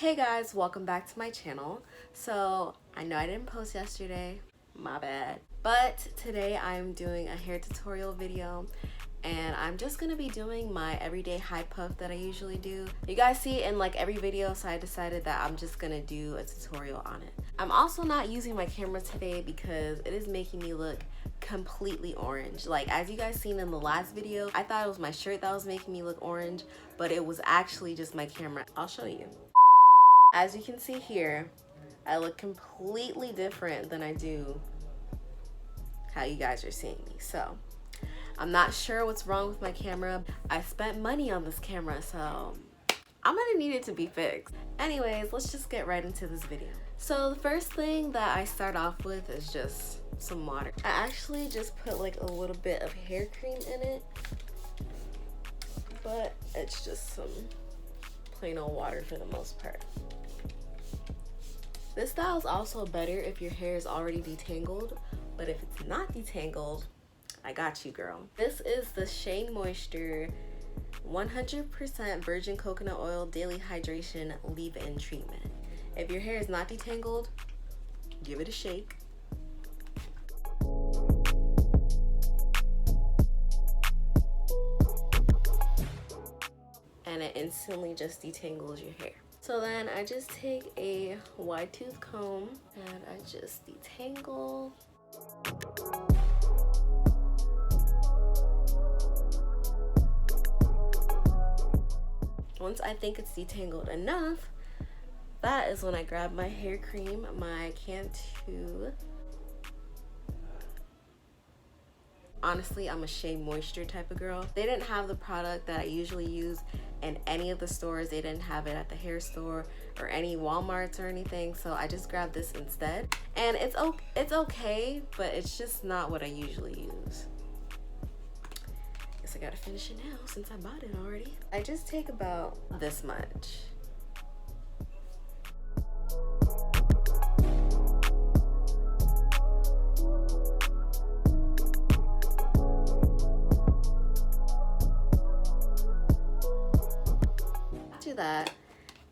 Hey guys, welcome back to my channel. So I know I didn't post yesterday, my bad. But today I'm doing a hair tutorial video and I'm just gonna be doing my everyday high puff that I usually do. You guys see it in like every video, so I decided that I'm just gonna do a tutorial on it. I'm also not using my camera today because it is making me look completely orange. Like, as you guys seen in the last video, I thought it was my shirt that was making me look orange, but it was actually just my camera. I'll show you. As you can see here, I look completely different than I do how you guys are seeing me. So I'm not sure what's wrong with my camera. I spent money on this camera, so I'm gonna need it to be fixed. Anyways, let's just get right into this video. So the first thing that I start off with is just some water. I actually just put like a little bit of hair cream in it, but it's just some plain old water for the most part. This style is also better if your hair is already detangled, but if it's not detangled, I got you, girl. This is the Shea Moisture 100% virgin coconut oil daily hydration leave-in treatment. If your hair is not detangled, give it a shake. And it instantly just detangles your hair. So then I just take a wide tooth comb and I just detangle. Once I think it's detangled enough, that is when I grab my hair cream, my Cantu. Honestly, I'm a Shea Moisture type of girl. They didn't have the product that I usually use in any of the stores. They didn't have it at the hair store or any Walmarts or anything, so I just grabbed this instead. And it's okay, but it's just not what I usually use. Guess I gotta finish it now since I bought it already. I just take about this much. That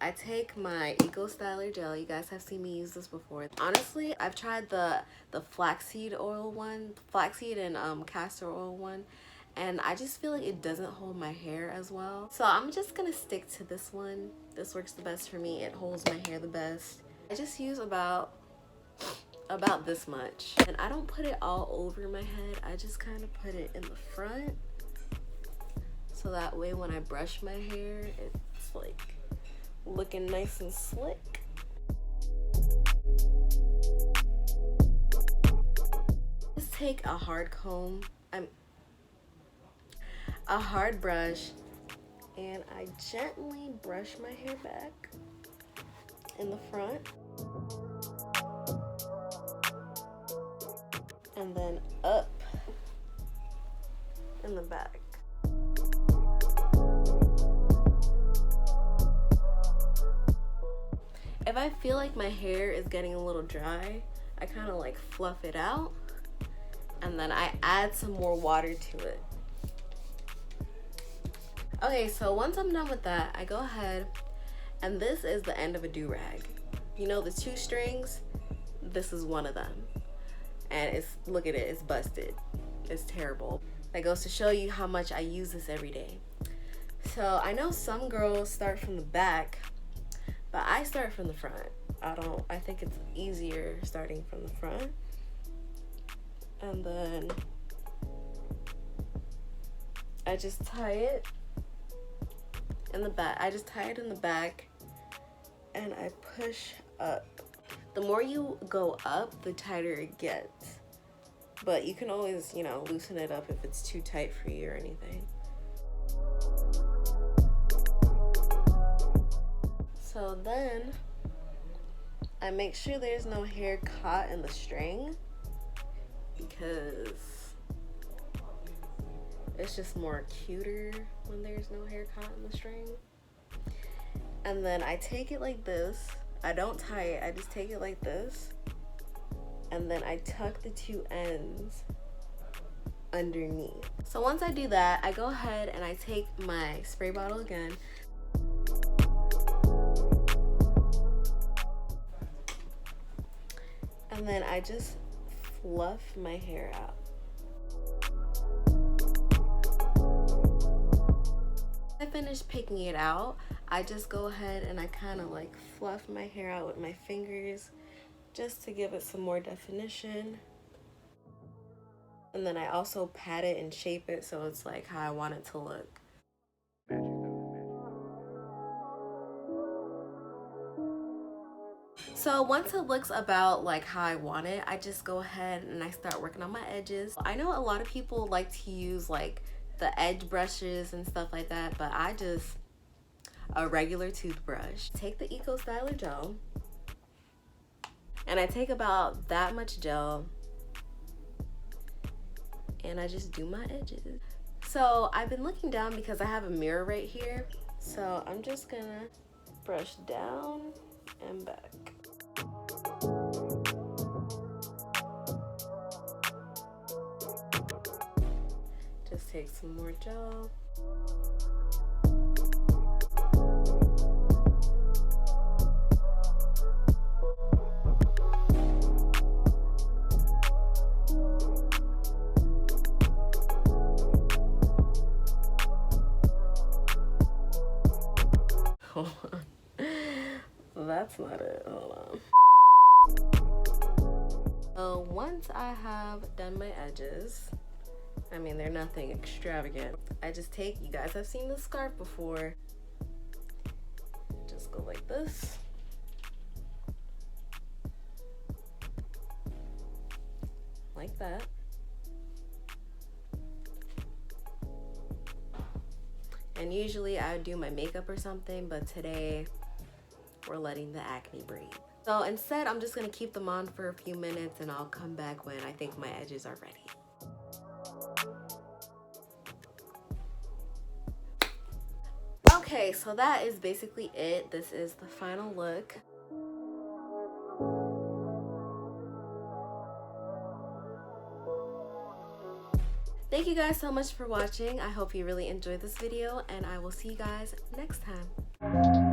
I take my Eco Styler gel. You guys have seen me use this before. Honestly, I've tried the flaxseed oil one, flaxseed and castor oil one, and I just feel like it doesn't hold my hair as well. So I'm just gonna stick to this one. This works the best for me. It holds my hair the best. I just use about this much, and I don't put it all over my head. I just kind of put it in the front, so that way when I brush my hair, it's like looking nice and slick. Just take a hard comb, a hard brush, and I gently brush my hair back in the front, and then up in the back. If I feel like my hair is getting a little dry, I kind of like fluff it out, and then I add some more water to it. Okay, so once I'm done with that, I go ahead, and this is the end of a do-rag. You know the 2 strings? This is one of them. And it's, look at it, it's busted. It's terrible. That goes to show you how much I use this every day. So I know some girls start from the back, but I start from the front. I think it's easier starting from the front. And then I just tie it in the back. I just tie it in the back and I push up. The more you go up, the tighter it gets. But you can always, you know, loosen it up if it's too tight for you or anything. So then I make sure there's no hair caught in the string, because it's just more cuter when there's no hair caught in the string. And then I take it like this. I don't tie it, I just take it like this, and then I tuck the 2 ends underneath. So once I do that, I go ahead and I take my spray bottle again. And then I just fluff my hair out. I finished picking it out. I just go ahead and I kind of like fluff my hair out with my fingers just to give it some more definition. And then I also pat it and shape it so it's like how I want it to look. So once it looks about like how I want it, I just go ahead and I start working on my edges. I know a lot of people like to use like the edge brushes and stuff like that, but I just, a regular toothbrush. Take the Eco Styler gel, and I take about that much gel, and I just do my edges. So I've been looking down because I have a mirror right here, so I'm just gonna brush down and back. Just take some more gel. Hold on. That's not it. Hold on. So once I have done my edges, I mean, they're nothing extravagant. I just take, you guys have seen this scarf before. Just go like this. Like that. And usually I would do my makeup or something, but today we're letting the acne breathe. So instead, I'm just gonna keep them on for a few minutes and I'll come back when I think my edges are ready. Okay, so that is basically it. This is the final look. Thank you guys so much for watching. I hope you really enjoyed this video, and I will see you guys next time.